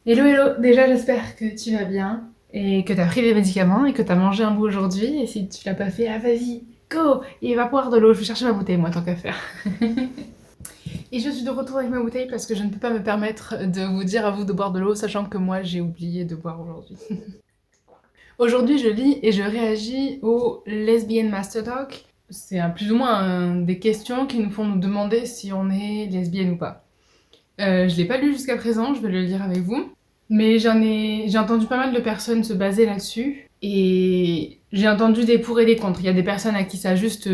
Hello hello, déjà j'espère que tu vas bien et que t'as pris les médicaments et que t'as mangé un bout aujourd'hui et si tu l'as pas fait, ah vas-y, go, il va boire de l'eau, je vais chercher ma bouteille moi tant qu'à faire. Et je suis de retour avec ma bouteille parce que je ne peux pas me permettre de vous dire à vous de boire de l'eau sachant que moi j'ai oublié de boire aujourd'hui. Aujourd'hui je lis et je réagis au Lesbian Master Talk. C'est plus ou moins des questions qui nous font nous demander si on est lesbienne ou pas. Je l'ai pas lu jusqu'à présent, je vais le lire avec vous. Mais j'ai entendu pas mal de personnes se baser là-dessus. Et j'ai entendu des pour et des contre. Il y a des personnes à qui ça a juste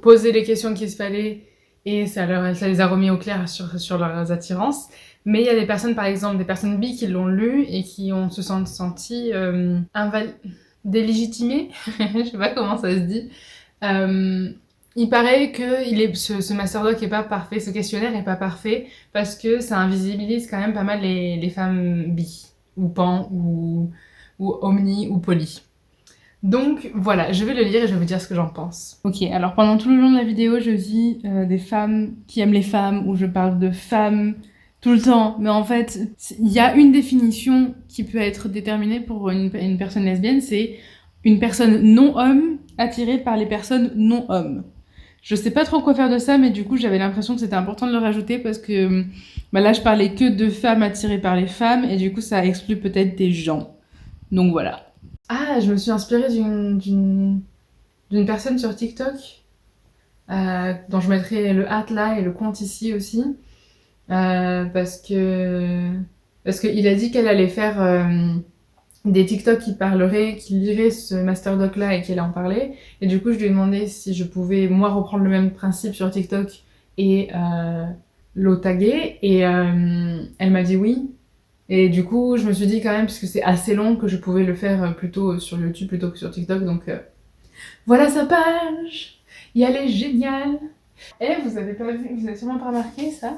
posé les questions qu'il se fallait et ça les a remis au clair sur leurs attirances. Mais il y a des personnes, par exemple, des personnes bi qui l'ont lu et qui se sont senties délégitimées. Je sais pas comment ça se dit. Euh, il paraît que ce Master Doc est pas parfait, ce questionnaire est pas parfait parce que ça invisibilise quand même pas mal les femmes bi, ou pan, ou omni, ou poly. Donc voilà, je vais le lire et je vais vous dire ce que j'en pense. Ok, alors pendant tout le long de la vidéo, je dis des femmes qui aiment les femmes, ou je parle de femmes tout le temps, mais en fait, il y a une définition qui peut être déterminée pour une personne lesbienne, c'est une personne non-homme attirée par les personnes non-hommes. Je sais pas trop quoi faire de ça, mais du coup, j'avais l'impression que c'était important de le rajouter parce que bah là, je parlais que de femmes attirées par les femmes, et du coup, ça exclut peut-être des gens. Donc voilà. Ah, je me suis inspirée d'une personne sur TikTok, dont je mettrai le hâte là et le compte ici aussi, parce que qu'il a dit qu'elle allait faire des TikTok qui liraient ce master doc là et qu'elle en parlait. Et du coup, je lui ai demandé si je pouvais moi reprendre le même principe sur TikTok et le taguer. Et elle m'a dit oui. Et du coup, je me suis dit quand même, parce que c'est assez long, que je pouvais le faire plutôt sur YouTube plutôt que sur TikTok. Donc voilà sa page. Et elle est géniale. Eh, vous avez pas vu, vous avez sûrement pas remarqué ça?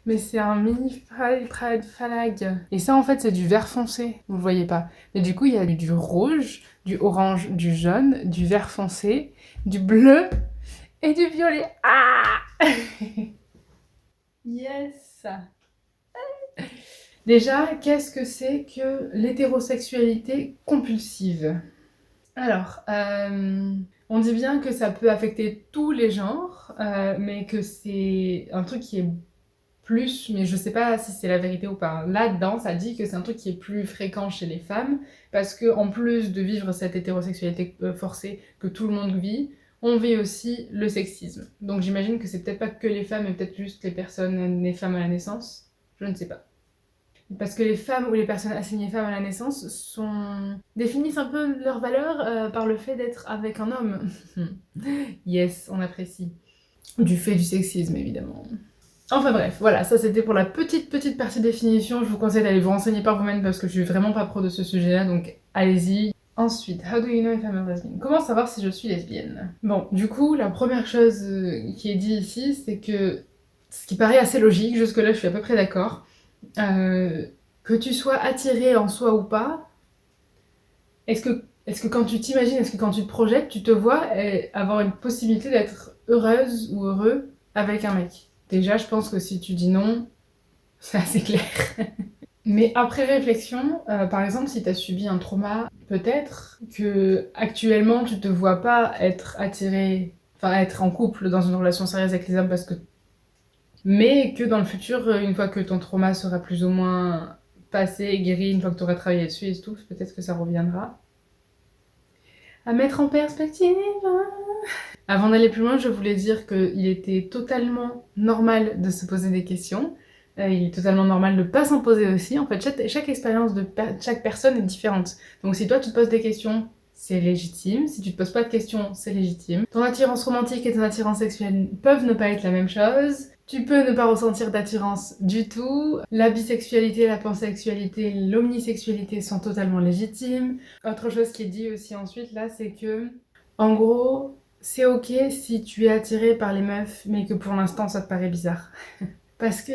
Mais c'est un mini Pride flag. Et ça, en fait, c'est du vert foncé. Vous le voyez pas. Mais du coup, il y a du rouge, du orange, du jaune, du vert foncé, du bleu et du violet. Ah! Yes! Déjà, qu'est-ce que c'est que l'hétérosexualité compulsive? Alors, on dit bien que ça peut affecter tous les genres, mais que c'est un truc qui est plus, mais je sais pas si c'est la vérité ou pas. Là-dedans, ça dit que c'est un truc qui est plus fréquent chez les femmes, parce que en plus de vivre cette hétérosexualité forcée que tout le monde vit, on vit aussi le sexisme. Donc j'imagine que c'est peut-être pas que les femmes, mais peut-être juste les personnes nées femmes à la naissance. Je ne sais pas. Parce que les femmes ou les personnes assignées femmes à la naissance définissent un peu leur valeur par le fait d'être avec un homme. Yes, on apprécie. Du fait du sexisme, évidemment. Enfin bref, voilà, ça c'était pour la petite partie définition. Je vous conseille d'aller vous renseigner par vous-même parce que je suis vraiment pas pro de ce sujet-là, donc allez-y. Ensuite, how do you know if I'm a lesbian? Comment savoir si je suis lesbienne? Bon, du coup, la première chose qui est dit ici, c'est que, ce qui paraît assez logique, jusque-là je suis à peu près d'accord, que tu sois attiré en soi ou pas, est-ce que quand tu t'imagines, est-ce que quand tu te projettes, tu te vois avoir une possibilité d'être heureuse ou heureux avec un mec? Déjà, je pense que si tu dis non, c'est assez clair. Mais après réflexion, par exemple, si tu as subi un trauma, peut-être que actuellement tu te vois pas être attiré, enfin être en couple dans une relation sérieuse avec les hommes parce que. Mais que dans le futur, une fois que ton trauma sera plus ou moins passé, guéri, une fois que tu auras travaillé dessus et tout, peut-être que ça reviendra. À mettre en perspective. Avant d'aller plus loin, je voulais dire qu'il était totalement normal de se poser des questions. Il est totalement normal de ne pas s'en poser aussi. En fait, chaque expérience de chaque personne est différente. Donc si toi tu te poses des questions, c'est légitime. Si tu te poses pas de questions, c'est légitime. Ton attirance romantique et ton attirance sexuelle peuvent ne pas être la même chose. Tu peux ne pas ressentir d'attirance du tout. La bisexualité, la pansexualité, l'omnisexualité sont totalement légitimes. Autre chose qui est dit aussi ensuite là, c'est que, en gros, c'est ok si tu es attiré par les meufs, mais que pour l'instant ça te paraît bizarre. Parce que,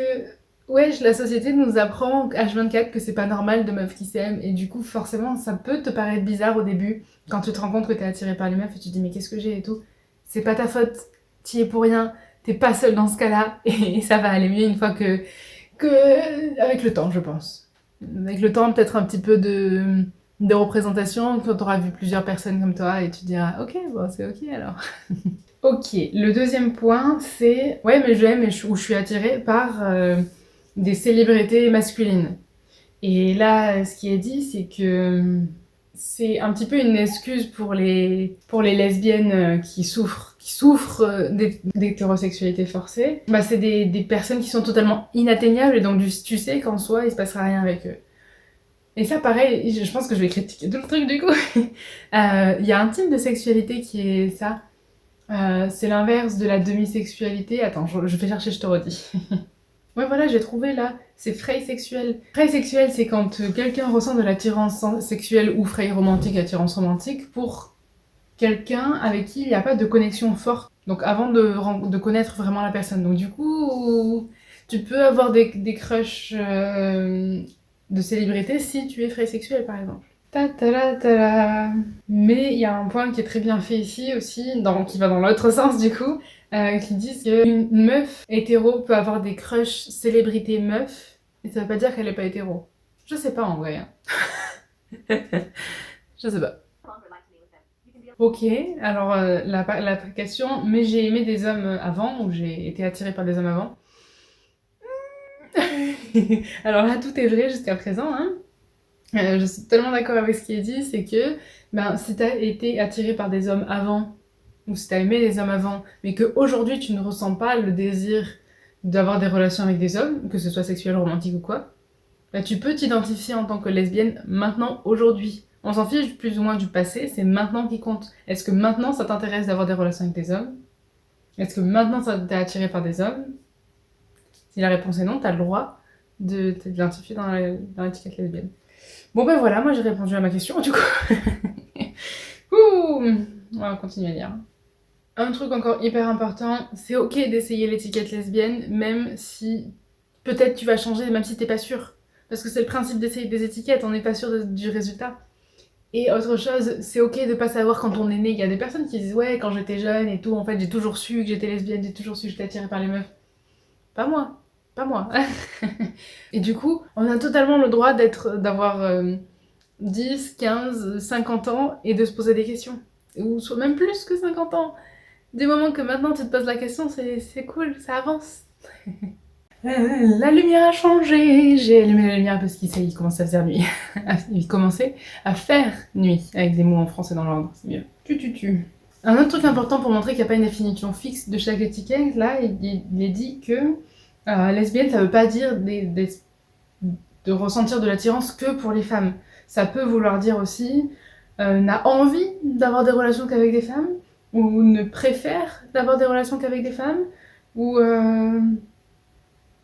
ouais, la société nous apprend H24 que c'est pas normal de meufs qui s'aiment, et du coup, forcément, ça peut te paraître bizarre au début, quand tu te rends compte que t'es attiré par les meufs et tu te dis, mais qu'est-ce que j'ai et tout. C'est pas ta faute, t'y es pour rien, t'es pas seule dans ce cas-là, et ça va aller mieux une fois avec le temps, je pense. Avec le temps, peut-être un petit peu de représentation, quand tu auras vu plusieurs personnes comme toi, et tu diras, ok, bon, c'est ok alors. Ok, le deuxième point, c'est, ouais, mais j'aime ou je suis attirée par des célébrités masculines. Et là, ce qui est dit, c'est que c'est un petit peu une excuse pour les lesbiennes qui souffrent d'hétérosexualité forcée. Bah, c'est des personnes qui sont totalement inatteignables et donc tu sais qu'en soi, il se passera rien avec eux. Et ça, pareil, je pense que je vais critiquer tout le truc du coup. Il y a un type de sexualité qui est ça. C'est l'inverse de la demi-sexualité. Attends, je vais chercher, je te redis. Ouais, voilà, j'ai trouvé là. C'est frey sexuel. Frey sexuel, c'est quand quelqu'un ressent de l'attirance sexuelle ou frey romantique, attirance romantique, pour quelqu'un avec qui il n'y a pas de connexion forte. Donc avant de connaître vraiment la personne. Donc du coup, tu peux avoir des crushs de célébrités si tu es frey sexuel, par exemple. Ta ta la ta la. Mais il y a un point qui est très bien fait ici aussi, qui va dans l'autre sens du coup, qui disent qu'une meuf hétéro peut avoir des crushs célébrités meufs, et ça veut pas dire qu'elle est pas hétéro. Je sais pas en vrai. Hein. Je sais pas. Ok, alors la question, mais j'ai aimé des hommes avant, ou j'ai été attirée par des hommes avant. Alors là, tout est vrai jusqu'à présent, hein. Je suis tellement d'accord avec ce qui est dit, c'est que ben, si t'as été attiré par des hommes avant, ou si t'as aimé les hommes avant, mais qu'aujourd'hui tu ne ressens pas le désir d'avoir des relations avec des hommes, que ce soit sexuel, romantique ou quoi, ben, tu peux t'identifier en tant que lesbienne maintenant, aujourd'hui. On s'en fiche plus ou moins du passé, c'est maintenant qui compte. Est-ce que maintenant ça t'intéresse d'avoir des relations avec des hommes? Est-ce que maintenant ça t'es attiré par des hommes? Si la réponse est non, t'as le droit de t'identifier dans l'étiquette lesbienne. Bon ben voilà, moi j'ai répondu à ma question du coup. Ouh, on va continuer à lire. Un truc encore hyper important, c'est ok d'essayer l'étiquette lesbienne, même si peut-être tu vas changer, même si t'es pas sûr. Parce que c'est le principe d'essayer des étiquettes, on n'est pas sûr du résultat. Et autre chose, c'est ok de pas savoir quand on est né. Il y a des personnes qui disent ouais, quand j'étais jeune et tout, en fait j'ai toujours su que j'étais lesbienne, j'ai toujours su que j'étais attirée par les meufs. Pas moi, pas moi. Et du coup, on a totalement le droit d'avoir 10, 15, 50 ans et de se poser des questions. Ou soit même plus que 50 ans. Du moment que maintenant tu te poses la question, c'est cool, ça avance. La lumière a changé. J'ai allumé la lumière parce qu'il commence à faire nuit. Il commençait à faire nuit, avec des mots en français dans l'ordre, c'est mieux. Tu. Un autre truc important pour montrer qu'il n'y a pas une définition fixe de chaque étiquette, là, il est dit que lesbienne, ça veut pas dire de ressentir de l'attirance que pour les femmes. Ça peut vouloir dire aussi n'a envie d'avoir des relations qu'avec des femmes, ou ne préfère d'avoir des relations qu'avec des femmes, ou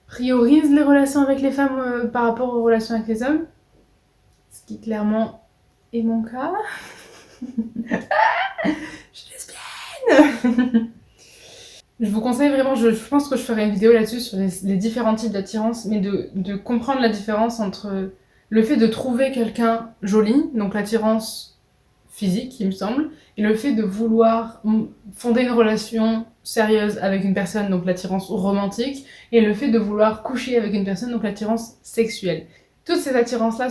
priorise les relations avec les femmes par rapport aux relations avec les hommes, ce qui clairement est mon cas. Je suis lesbienne. Je vous conseille vraiment, je pense que je ferai une vidéo là-dessus sur les différents types d'attirance, mais de comprendre la différence entre le fait de trouver quelqu'un joli, donc l'attirance physique, il me semble, et le fait de vouloir fonder une relation sérieuse avec une personne, donc l'attirance romantique, et le fait de vouloir coucher avec une personne, donc l'attirance sexuelle. Toutes ces attirances-là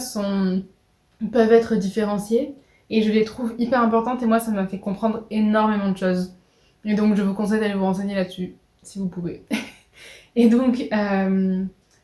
peuvent être différenciées, et je les trouve hyper importantes, et moi ça m'a fait comprendre énormément de choses. Et donc je vous conseille d'aller vous renseigner là-dessus, si vous pouvez. Et donc,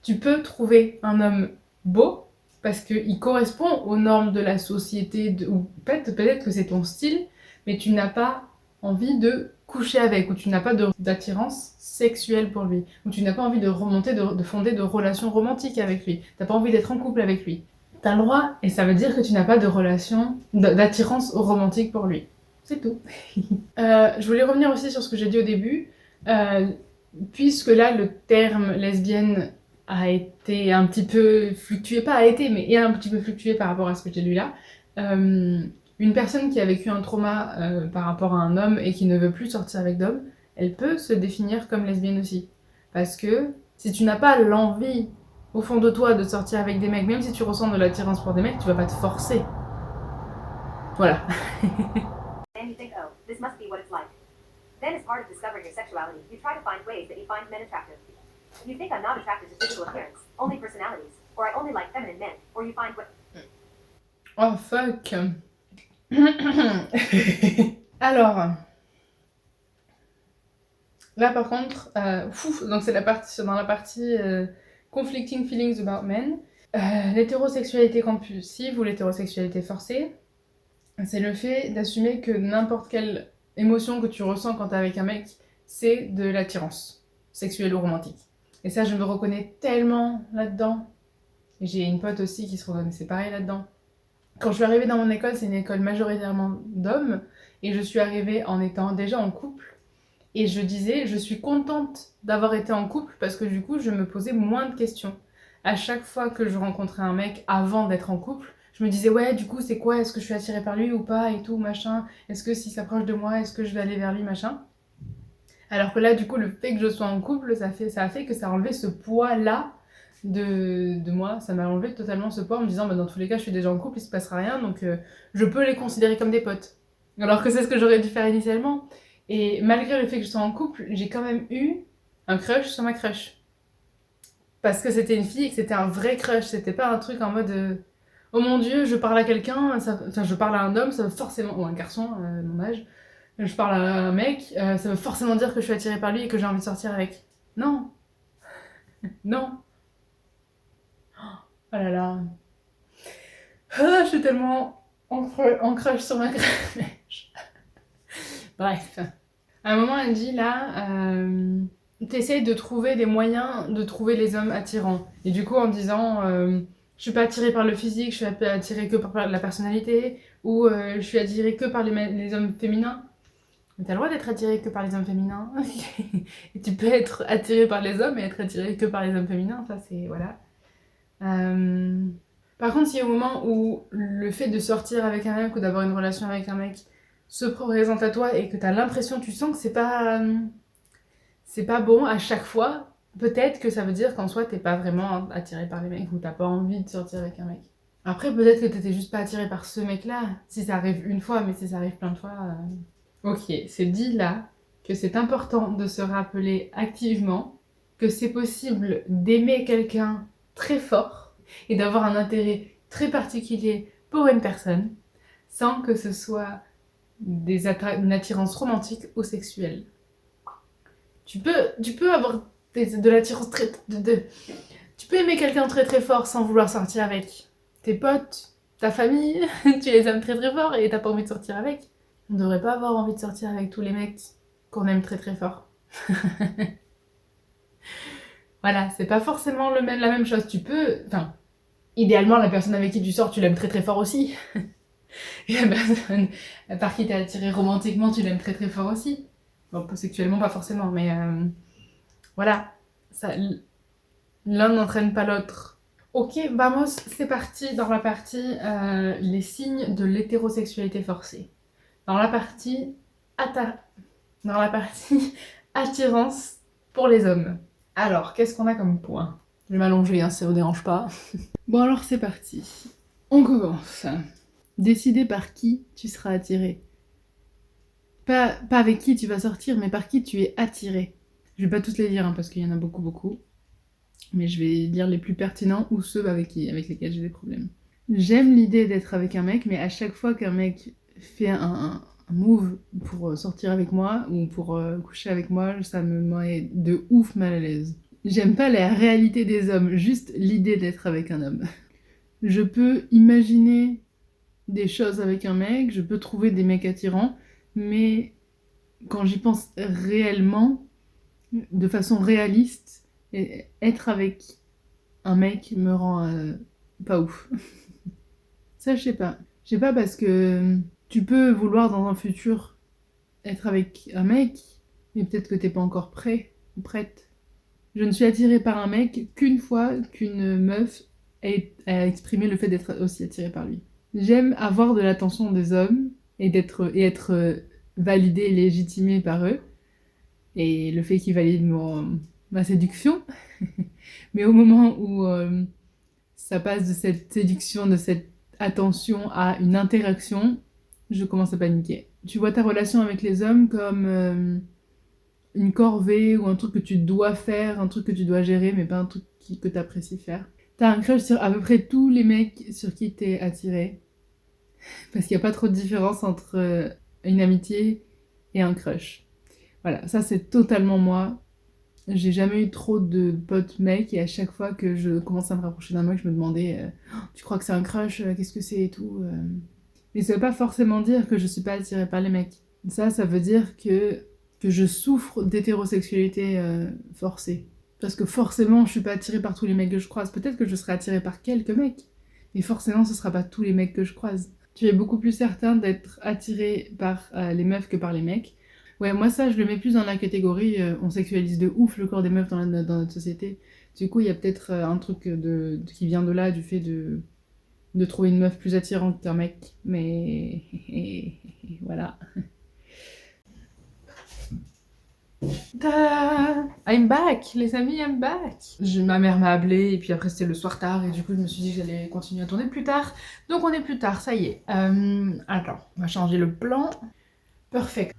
tu peux trouver un homme beau, parce qu'il correspond aux normes de la société, ou peut-être que c'est ton style, mais tu n'as pas envie de coucher avec, ou tu n'as pas d'attirance sexuelle pour lui, ou tu n'as pas envie de remonter, de fonder de relations romantiques avec lui, t'as pas envie d'être en couple avec lui. T'as le droit, et ça veut dire que tu n'as pas de relation, d'attirance romantique pour lui. C'est tout. Je voulais revenir aussi sur ce que j'ai dit au début. Puisque là, le terme lesbienne a été un petit peu fluctué, pas a été, mais est un petit peu fluctué par rapport à ce que j'ai lu là. Une personne qui a vécu un trauma par rapport à un homme et qui ne veut plus sortir avec d'hommes, elle peut se définir comme lesbienne aussi. Parce que si tu n'as pas l'envie au fond de toi de sortir avec des mecs, même si tu ressens de l'attirance pour des mecs, tu vas pas te forcer. Voilà. And you think, oh, this must be what it's like. Then, as part of discovering your sexuality, you try to find ways that you find men attractive. You think I'm not attracted to physical appearance, only personalities. or I only like feminine men, or you find what. Oh fuck. Alors, là par contre, donc c'est dans la partie conflicting feelings about men. L'hétérosexualité compulsive ou l'hétérosexualité forcée, c'est le fait d'assumer que n'importe quelle émotion que tu ressens quand t'es avec un mec, c'est de l'attirance sexuelle ou romantique. Et ça, je me reconnais tellement là-dedans. Et j'ai une pote aussi qui se reconnaissait pareil là-dedans. Quand je suis arrivée dans mon école, c'est une école majoritairement d'hommes, et je suis arrivée en étant déjà en couple. Et je disais, je suis contente d'avoir été en couple parce que du coup, je me posais moins de questions. À chaque fois que je rencontrais un mec avant d'être en couple, je me disais, ouais, du coup, c'est quoi? Est-ce que je suis attirée par lui ou pas? Et tout, machin. Est-ce que s'il s'approche de moi, est-ce que je vais aller vers lui, machin? Alors que là, du coup, le fait que je sois en couple, ça a fait que ça a enlevé ce poids-là de moi. Ça m'a enlevé totalement ce poids en me disant, bah, dans tous les cas, je suis déjà en couple, il se passera rien, donc je peux les considérer comme des potes. Alors que c'est ce que j'aurais dû faire initialement. Et malgré le fait que je sois en couple, j'ai quand même eu un crush sur ma crush. Parce que c'était une fille et que c'était un vrai crush. C'était pas un truc en mode oh mon dieu, je parle à quelqu'un, enfin je parle à un homme, ça veut forcément. Ou un garçon, mon âge. Je parle à un mec, ça veut forcément dire que je suis attirée par lui et que j'ai envie de sortir avec. Non. Non. Oh là là. Ah, je suis tellement en crush sur ma crush. Bref. À un moment, elle dit là, t'essayes de trouver des moyens de trouver les hommes attirants. Et du coup, en disant, je suis pas attirée par le physique, je suis attirée que par la personnalité, ou je suis attirée que par les hommes féminins. Mais t'as le droit d'être attirée que par les hommes féminins. Et tu peux être attirée par les hommes et être attirée que par les hommes féminins. Ça, c'est. Voilà. Par contre, si au moment où le fait de sortir avec un mec ou d'avoir une relation avec un mec se présente à toi et que t'as l'impression, tu sens que c'est pas bon à chaque fois, peut-être que ça veut dire qu'en soi t'es pas vraiment attiré par les mecs ou t'as pas envie de sortir avec un mec. Après, peut-être que t'étais juste pas attiré par ce mec-là, si ça arrive une fois, mais si ça arrive plein de fois. Ok, c'est dit là que c'est important de se rappeler activement que c'est possible d'aimer quelqu'un très fort et d'avoir un intérêt très particulier pour une personne sans que ce soit une attirance romantique ou sexuelle. Tu peux avoir de l'attirance tu peux aimer quelqu'un très très fort sans vouloir sortir avec. Tes potes, ta famille, tu les aimes très très fort et t'as pas envie de sortir avec. On devrait pas avoir envie de sortir avec tous les mecs qu'on aime très très fort. Voilà, c'est pas forcément la même chose. Tu peux... Enfin, idéalement, la personne avec qui tu sors, tu l'aimes très très fort aussi. Et la personne par qui t'es attiré romantiquement, tu l'aimes très très fort aussi. Bon, sexuellement, pas forcément, mais voilà. L'un n'entraîne pas l'autre. Ok, vamos, c'est parti dans la partie les signes de l'hétérosexualité forcée. Dans la partie attirance pour les hommes. Alors, qu'est-ce qu'on a comme point? Je vais m'allonger, hein, si ça vous dérange pas. Bon, alors c'est parti. On commence. Décider par qui tu seras attiré. Pas avec qui tu vas sortir, mais par qui tu es attiré. Je vais pas tous les lire, hein, parce qu'il y en a beaucoup, beaucoup. Mais je vais lire les plus pertinents ou ceux avec lesquels j'ai des problèmes. J'aime l'idée d'être avec un mec, mais à chaque fois qu'un mec fait un move pour sortir avec moi ou pour coucher avec moi, ça me met de ouf mal à l'aise. J'aime pas la réalité des hommes, juste l'idée d'être avec un homme. Je peux imaginer des choses avec un mec, je peux trouver des mecs attirants, mais quand j'y pense réellement, de façon réaliste, être avec un mec me rend pas ouf. Ça, je sais pas. Je sais pas parce que tu peux vouloir dans un futur être avec un mec, mais peut-être que t'es pas encore prêt ou prête. Je ne suis attirée par un mec qu'une fois qu'une meuf a exprimé le fait d'être aussi attirée par lui. J'aime avoir de l'attention des hommes et être validée et légitimée par eux. Et le fait qu'ils valident ma séduction. Mais au moment où ça passe de cette séduction, de cette attention à une interaction, je commence à paniquer. Tu vois ta relation avec les hommes comme une corvée ou un truc que tu dois faire, un truc que tu dois gérer, mais pas un truc que tu apprécies faire. T'as un crush sur à peu près tous les mecs sur qui t'es attiré. Parce qu'il n'y a pas trop de différence entre une amitié et un crush. Voilà, ça c'est totalement moi. J'ai jamais eu trop de potes mecs et à chaque fois que je commence à me rapprocher d'un mec, je me demandais tu crois que c'est un crush qu'est-ce que c'est et tout Mais ça veut pas forcément dire que je suis pas attirée par les mecs. Ça veut dire que je souffre d'hétérosexualité forcée. Parce que forcément, je suis pas attirée par tous les mecs que je croise. Peut-être que je serai attirée par quelques mecs, mais forcément, ce sera pas tous les mecs que je croise. Tu es beaucoup plus certain d'être attiré par les meufs que par les mecs. Ouais, moi ça, je le mets plus dans la catégorie on sexualise de ouf le corps des meufs dans notre société. Du coup, il y a peut-être un truc qui vient de là, du fait de trouver une meuf plus attirante qu'un mec. Mais voilà. Ta I'm back, les amis, I'm back. Ma mère m'a appelé et puis après c'était le soir tard et du coup je me suis dit que j'allais continuer à tourner plus tard. Donc on est plus tard, ça y est. Attends, on va changer le plan. Perfect.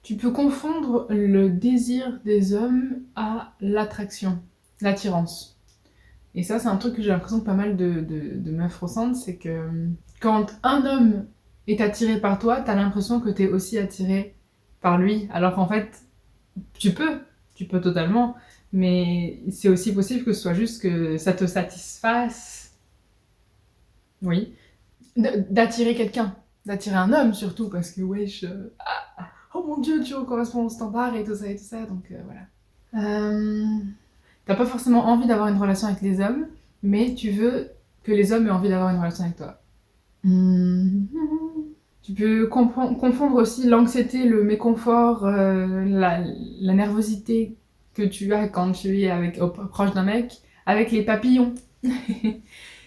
Tu peux confondre le désir des hommes à l'attraction, l'attirance. Et ça c'est un truc que j'ai l'impression que pas mal de meufs ressentent, c'est que quand un homme est attiré par toi, t'as l'impression que t'es aussi attiré par lui, alors qu'en fait, tu peux totalement, mais c'est aussi possible que ce soit juste que ça te satisfasse, oui, d'attirer quelqu'un, d'attirer un homme surtout, parce que wesh, oh mon dieu, tu corresponds au standard et tout ça, donc voilà. T'as pas forcément envie d'avoir une relation avec les hommes, mais tu veux que les hommes aient envie d'avoir une relation avec toi. Tu peux confondre aussi l'anxiété, le méconfort, la nervosité que tu as quand tu es proche d'un mec avec les papillons. Tout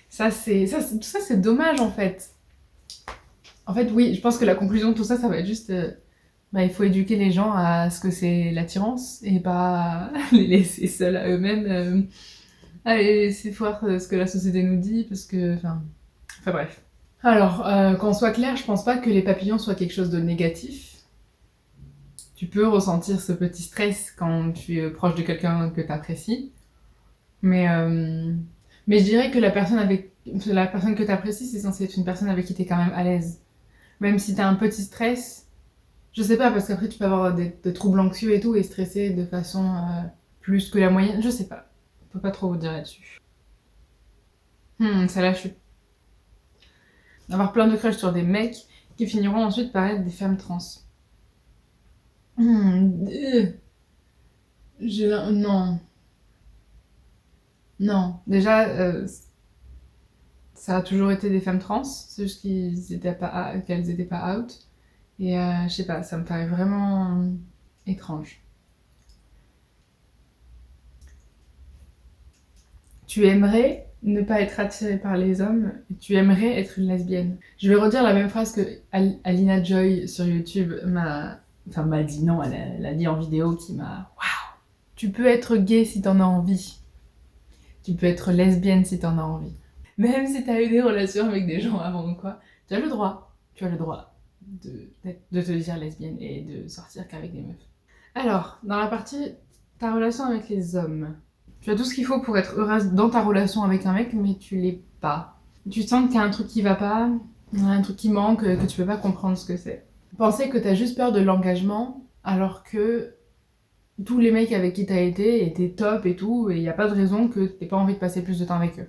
ça c'est dommage en fait. En fait, oui, je pense que la conclusion de tout ça, ça va être juste il faut éduquer les gens à ce que c'est l'attirance et pas les laisser seuls à eux-mêmes. Allez, laisser voir ce que la société nous dit parce que. Enfin bref. Alors, qu'on soit clair, je pense pas que les papillons soient quelque chose de négatif. Tu peux ressentir ce petit stress quand tu es proche de quelqu'un que tu apprécies. Mais je dirais que la personne que tu apprécies, c'est censé être une personne avec qui tu es quand même à l'aise. Même si tu as un petit stress, je sais pas, parce qu'après tu peux avoir des troubles anxieux et tout, et stresser de façon plus que la moyenne, je sais pas. Je peux pas trop vous dire là-dessus. Celle-là, je suis avoir plein de crushs sur des mecs qui finiront ensuite par être des femmes trans. Non. Non. Déjà, ça a toujours été des femmes trans, c'est juste qu'elles étaient pas out. Et je sais pas, ça me paraît vraiment étrange. Tu aimerais ne pas être attirée par les hommes, et tu aimerais être une lesbienne. Je vais redire la même phrase que Alina Joy sur YouTube m'a dit, non, elle a dit en vidéo qui m'a... Waouh. Tu peux être gay si t'en as envie. Tu peux être lesbienne si t'en as envie. Même si t'as eu des relations avec des gens avant ou quoi, tu as le droit. Tu as le droit de te dire lesbienne et de sortir qu'avec des meufs. Alors, dans la partie ta relation avec les hommes, tu as tout ce qu'il faut pour être heureuse dans ta relation avec un mec, mais tu l'es pas. Tu sens qu'il y a un truc qui va pas, un truc qui manque, que tu peux pas comprendre ce que c'est. Penser que t'as juste peur de l'engagement, alors que tous les mecs avec qui t'as été étaient top et tout, et il y a pas de raison que t'aies pas envie de passer plus de temps avec eux.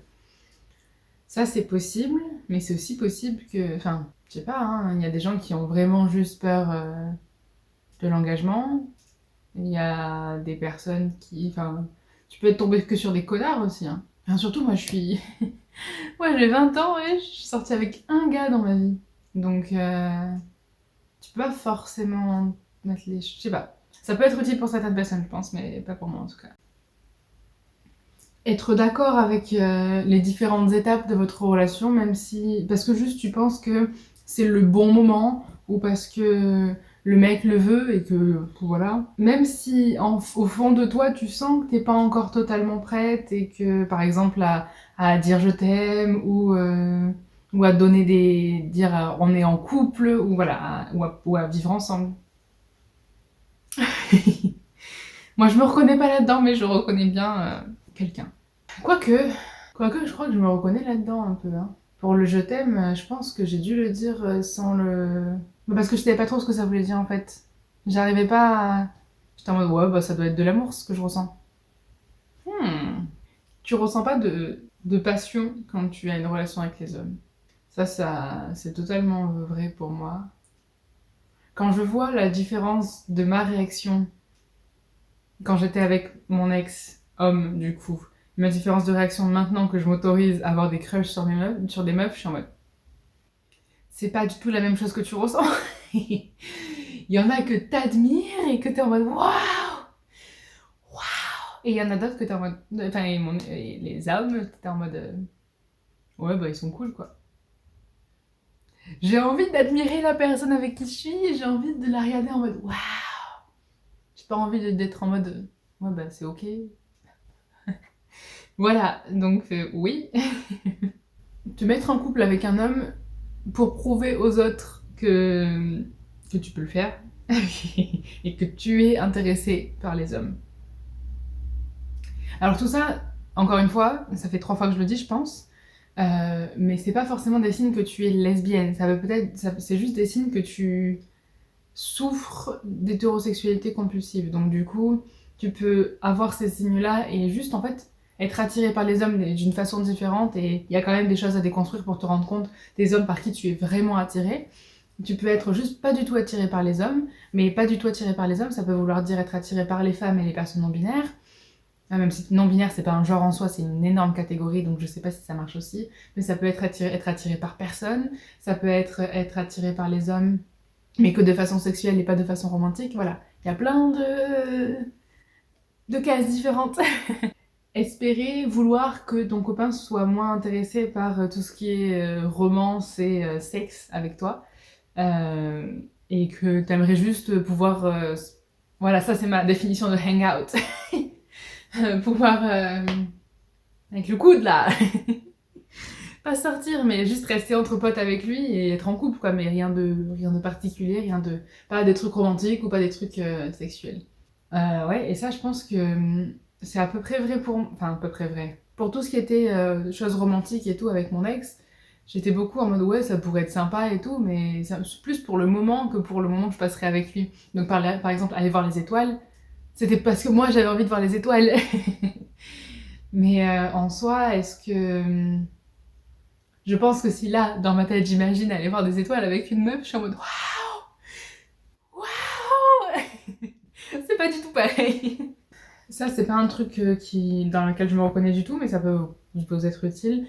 Ça c'est possible, mais c'est aussi possible que... Enfin, je sais pas, hein, il y a des gens qui ont vraiment juste peur de l'engagement. Il y a des personnes qui... Enfin, tu peux être tombé que sur des connards aussi. Hein. Enfin, surtout, moi, moi, j'ai 20 ans et je suis sortie avec un gars dans ma vie. Donc, tu peux pas forcément mettre les... Je sais pas. Ça peut être utile pour certaines personnes, je pense, mais pas pour moi, en tout cas. Être d'accord avec les différentes étapes de votre relation, même si... Parce que juste, tu penses que c'est le bon moment, ou parce que le mec le veut et que voilà. Même si au fond de toi tu sens que t'es pas encore totalement prête et que par exemple à dire je t'aime ou à donner dire on est en couple ou voilà ou à vivre ensemble. Moi je me reconnais pas là-dedans mais je reconnais bien quelqu'un. Quoique, quoique, je crois que je me reconnais là-dedans un peu, hein. Pour le je t'aime, je pense que j'ai dû le dire sans le... Bah, parce que je savais pas trop ce que ça voulait dire en fait. J'arrivais pas à... J'étais en mode ouais, bah ça doit être de l'amour ce que je ressens. Hmm. Tu ressens pas de passion quand tu as une relation avec les hommes. Ça, c'est totalement vrai pour moi. Quand je vois la différence de ma réaction quand j'étais avec mon ex-homme, du coup, ma différence de réaction maintenant que je m'autorise à avoir des crushs sur des meufs, je suis en mode c'est pas du tout la même chose que tu ressens. Il y en a que t'admires et que t'es en mode waouh! Et il y en a d'autres que t'es en mode. Enfin, et les hommes, t'es en mode. Ouais, bah ils sont cool quoi. J'ai envie d'admirer la personne avec qui je suis et j'ai envie de la regarder en mode waouh! J'ai pas envie d'être en mode. Ouais, bah c'est ok. Voilà, donc oui. Te mettre en couple avec un homme pour prouver aux autres que tu peux le faire et que tu es intéressé par les hommes. Alors tout ça, encore une fois, ça fait 3 fois que je le dis, je pense, mais c'est pas forcément des signes que tu es lesbienne. C'est juste des signes que tu souffres d'hétérosexualité compulsive. Donc du coup, tu peux avoir ces signes-là et juste en fait être attiré par les hommes d'une façon différente et il y a quand même des choses à déconstruire pour te rendre compte des hommes par qui tu es vraiment attiré. Tu peux être juste pas du tout attiré par les hommes, mais pas du tout attiré par les hommes, ça peut vouloir dire être attiré par les femmes et les personnes non binaires. Même si non-binaire, c'est pas un genre en soi, c'est une énorme catégorie, donc je sais pas si ça marche aussi. Mais ça peut être attiré par personne, ça peut être attiré par les hommes, mais que de façon sexuelle et pas de façon romantique. Voilà, il y a plein de cases différentes. Espérer, vouloir que ton copain soit moins intéressé par tout ce qui est romance et sexe avec toi. Euh, et que t'aimerais juste pouvoir... voilà, ça c'est ma définition de hangout. Pouvoir... avec le coude là pas sortir, mais juste rester entre potes avec lui et être en couple, quoi. Mais rien de particulier, pas des trucs romantiques ou pas des trucs sexuels. Ouais, et ça, je pense que c'est à peu près vrai pour... Enfin, à peu près vrai. Pour tout ce qui était choses romantiques et tout avec mon ex, j'étais beaucoup en mode ouais, ça pourrait être sympa et tout, mais c'est plus pour le moment que pour le moment que je passerai avec lui. Donc par exemple, aller voir les étoiles, c'était parce que moi j'avais envie de voir les étoiles. Mais en soi, est-ce que... Je pense que si là, dans ma tête, j'imagine aller voir des étoiles avec une meuf, je suis en mode waouh, c'est pas du tout pareil. Ça, c'est pas un truc dans lequel je me reconnais du tout, mais ça peut vous être utile.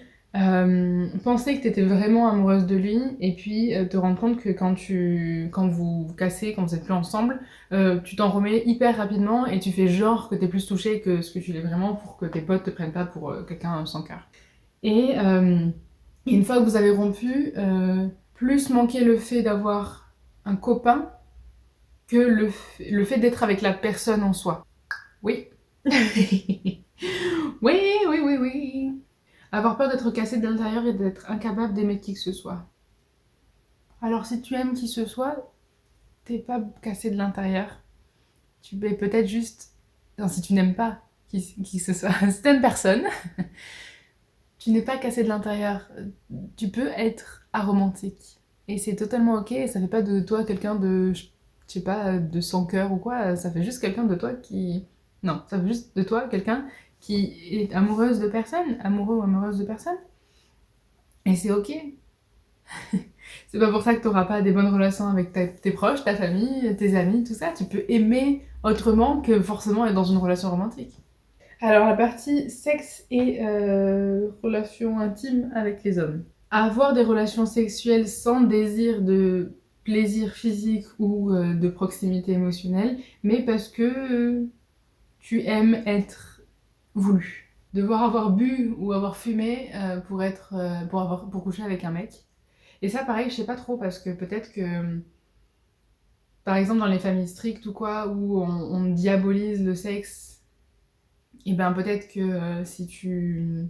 Penser que t'étais vraiment amoureuse de lui, et puis te rendre compte que quand vous vous cassez, quand vous êtes plus ensemble, tu t'en remets hyper rapidement et tu fais genre que t'es plus touchée que ce que tu l'es vraiment pour que tes potes te prennent pas pour quelqu'un sans cœur. Et une fois que vous avez rompu, plus manquer le fait d'avoir un copain que le fait d'être avec la personne en soi. Oui. Oui, oui, oui, oui. Avoir peur d'être cassé de l'intérieur et d'être incapable d'aimer qui que ce soit. Alors si tu aimes qui que ce soit, t'es pas cassé de l'intérieur. Tu es peut-être juste... Non, si tu n'aimes pas qui que ce soit, si t'aimes personne, tu n'es pas cassé de l'intérieur. Tu peux être aromantique. Et c'est totalement ok, et ça fait pas de toi quelqu'un de, je sais pas, de sans cœur ou quoi, ça fait juste quelqu'un de toi qui... Non, ça fait juste de toi quelqu'un qui est amoureuse de personne, amoureux ou amoureuse de personne. Et c'est ok. C'est pas pour ça que t'auras pas des bonnes relations avec tes proches, ta famille, tes amis, tout ça. Tu peux aimer autrement que forcément être dans une relation romantique. Alors la partie sexe et relations intimes avec les hommes. Avoir des relations sexuelles sans désir de plaisir physique ou de proximité émotionnelle, mais parce que tu aimes être voulu. Devoir avoir bu ou avoir fumé pour coucher avec un mec. Et ça pareil, je sais pas trop parce que peut-être que par exemple dans les familles strictes ou quoi où on diabolise le sexe, et ben peut-être que si tu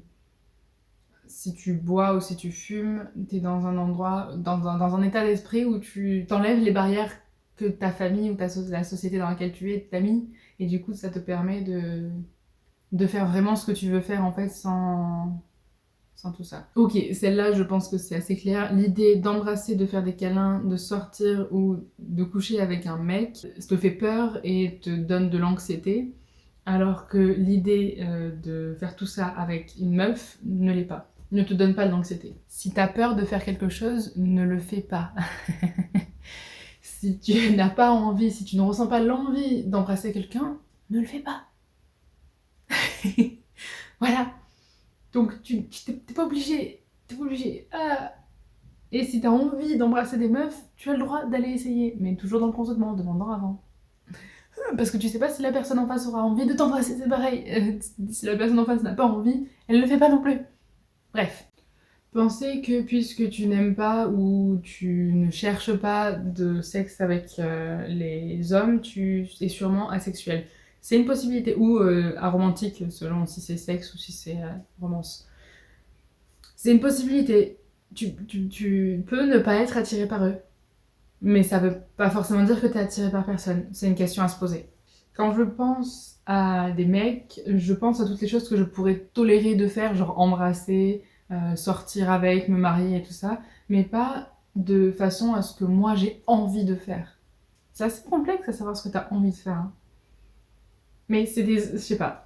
bois ou si tu fumes, t'es dans un endroit, dans un état d'esprit où tu t'enlèves les barrières que ta famille ou la société dans laquelle tu es t'a mis, et du coup ça te permet de faire vraiment ce que tu veux faire en fait sans tout ça. Ok, celle-là, je pense que c'est assez clair. L'idée d'embrasser, de faire des câlins, de sortir ou de coucher avec un mec, ça te fait peur et te donne de l'anxiété, alors que l'idée de faire tout ça avec une meuf ne l'est pas, ne te donne pas de l'anxiété. Si t'as peur de faire quelque chose, ne le fais pas. Si tu n'as pas envie, si tu ne ressens pas l'envie d'embrasser quelqu'un, ne le fais pas. Voilà. Donc t'es pas obligé. T'es pas obligé. Ah. Et si t'as envie d'embrasser des meufs, tu as le droit d'aller essayer. Mais toujours dans le consentement, demandant avant. Parce que tu sais pas si la personne en face aura envie de t'embrasser, c'est pareil. Si la personne en face n'a pas envie, elle ne le fait pas non plus. Bref. Pensez que puisque tu n'aimes pas ou tu ne cherches pas de sexe avec les hommes, tu es sûrement asexuel. C'est une possibilité, ou aromantique, selon si c'est sexe ou si c'est romance. C'est une possibilité. Tu peux ne pas être attiré par eux. Mais ça veut pas forcément dire que t'es attiré par personne. C'est une question à se poser. Quand je pense à des mecs, je pense à toutes les choses que je pourrais tolérer de faire, genre embrasser, sortir avec, me marier et tout ça, mais pas de façon à ce que moi j'ai envie de faire. C'est assez complexe à savoir ce que t'as envie de faire. Hein. Mais c'est des... je sais pas.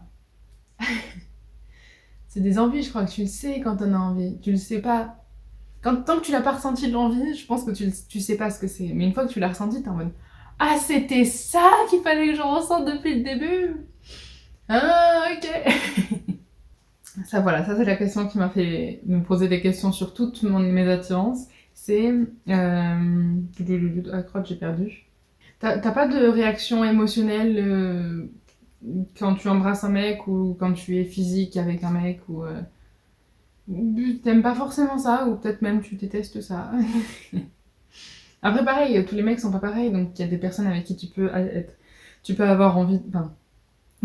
C'est des envies, je crois que tu le sais quand t'en as envie. Tu le sais pas. Tant que tu n'as pas ressenti de l'envie, je pense que tu sais pas ce que c'est. Mais une fois que tu l'as ressenti, t'es en mode ah, c'était ça qu'il fallait que je ressente depuis le début. Ah, ok. Ça, voilà, ça c'est la question qui m'a fait me poser des questions sur toutes mes attirances. C'est... Ah, crotte, j'ai perdu. T'as pas de réaction émotionnelle quand tu embrasses un mec ou quand tu es physique avec un mec ou... T'aimes pas forcément ça, ou peut-être même tu détestes ça. Après, pareil, tous les mecs sont pas pareils, donc il y a des personnes avec qui tu peux avoir envie, enfin,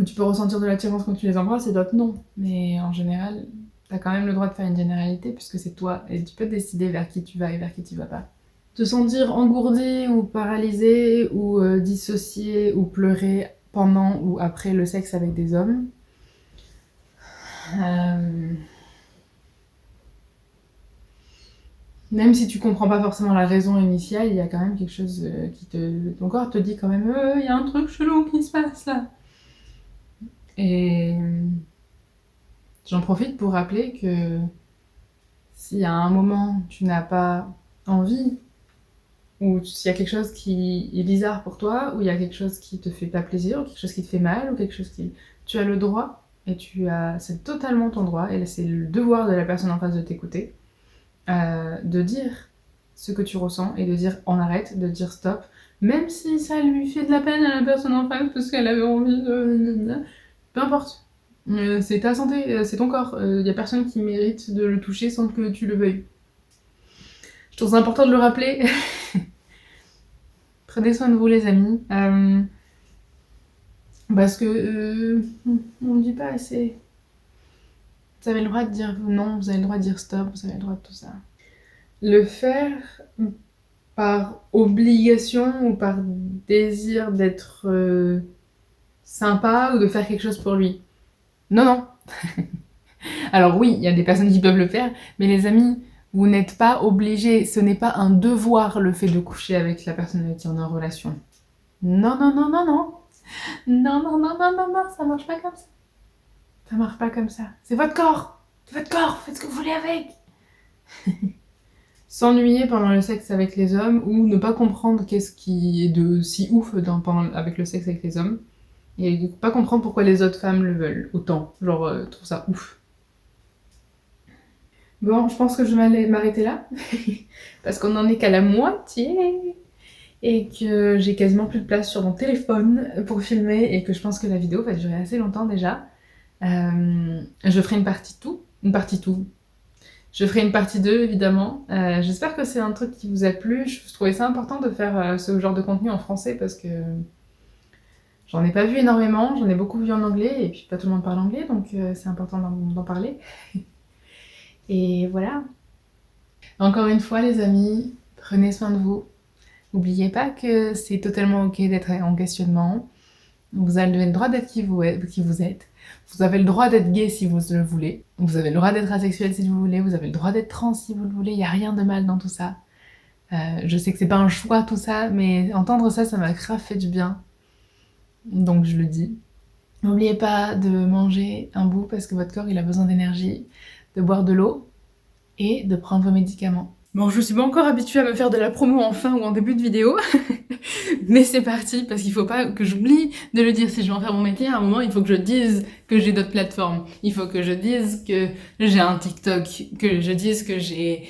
tu peux ressentir de l'attirance quand tu les embrasses et d'autres non. Mais en général, t'as quand même le droit de faire une généralité puisque c'est toi et tu peux décider vers qui tu vas et vers qui tu vas pas. Te sentir engourdé ou paralysé ou dissocié ou pleurer pendant ou après le sexe avec des hommes. Même si tu comprends pas forcément la raison initiale, il y a quand même quelque chose ton corps te dit quand même, il y a un truc chelou qui se passe là. Et j'en profite pour rappeler que si à un moment tu n'as pas envie, ou s'il y a quelque chose qui est bizarre pour toi, ou il y a quelque chose qui te fait pas plaisir, ou quelque chose qui te fait mal, ou quelque chose qui... Tu as le droit, et c'est totalement ton droit, et c'est le devoir de la personne en face de t'écouter, de dire ce que tu ressens, et de dire on arrête, de dire stop, même si ça lui fait de la peine à la personne en face, parce qu'elle avait envie de... Peu importe. C'est ta santé, c'est ton corps. Y a personne qui mérite de le toucher sans que tu le veuilles. Je trouve ça important de le rappeler. Prenez soin de vous, les amis. Parce que on ne dit pas assez. Vous avez le droit de dire non, vous avez le droit de dire stop, vous avez le droit de tout ça. Le faire par obligation ou par désir d'être sympa ou de faire quelque chose pour lui. Non, non. Alors oui, il y a des personnes qui peuvent le faire, mais les amis, vous n'êtes pas obligés, ce n'est pas un devoir le fait de coucher avec la personne avec qui on est en relation. Non, non, non, non, non. Non, non, non, non, non, non, ça marche pas comme ça. Ça marche pas comme ça. C'est votre corps. C'est votre corps, faites ce que vous voulez avec. S'ennuyer pendant le sexe avec les hommes ou ne pas comprendre qu'est-ce qui est de si ouf avec le sexe avec les hommes. Et pas comprendre pourquoi les autres femmes le veulent autant. Genre, trouve ça ouf. Bon, je pense que je vais m'arrêter là. Parce qu'on en est qu'à la moitié. Et que j'ai quasiment plus de place sur mon téléphone pour filmer. Et que je pense que la vidéo va durer assez longtemps déjà. Je ferai une partie 2. Je ferai une partie 2 évidemment. J'espère que c'est un truc qui vous a plu. Je trouvais ça important de faire ce genre de contenu en français parce que j'en ai pas vu énormément. J'en ai beaucoup vu en anglais et puis pas tout le monde parle anglais donc c'est important d'en parler. Et voilà. Encore une fois les amis, prenez soin de vous. N'oubliez pas que c'est totalement ok d'être en questionnement. Vous avez le droit d'être qui vous êtes. Vous avez le droit d'être gay si vous le voulez. Vous avez le droit d'être asexuel si vous le voulez. Vous avez le droit d'être trans si vous le voulez. Il n'y a rien de mal dans tout ça. Je sais que c'est pas un choix tout ça, mais entendre ça, ça m'a grave fait du bien. Donc je le dis. N'oubliez pas de manger un bout parce que votre corps il a besoin d'énergie, de boire de l'eau et de prendre vos médicaments. Bon, je suis pas encore habituée à me faire de la promo en fin ou en début de vidéo, mais c'est parti parce qu'il faut pas que j'oublie de le dire. Si je veux en faire mon métier, à un moment il faut que je dise que j'ai d'autres plateformes. Il faut que je dise que j'ai un TikTok, que je dise que j'ai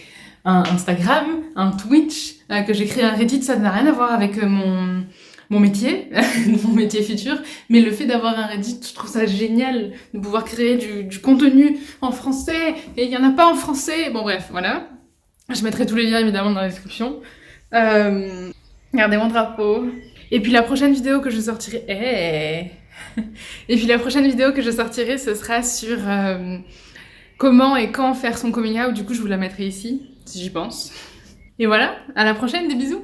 un Instagram, un Twitch, que j'ai créé un Reddit. Ça n'a rien à voir avec mon métier, mon métier futur, mais le fait d'avoir un Reddit, je trouve ça génial de pouvoir créer du contenu en français, et il y en a pas en français. Bon bref, voilà. Je mettrai tous les liens évidemment dans la description. Regardez mon drapeau. Et puis la prochaine vidéo que je sortirai... Et puis la prochaine vidéo que je sortirai, ce sera sur comment et quand faire son coming out. Du coup, je vous la mettrai ici, si j'y pense. Et voilà, à la prochaine, des bisous.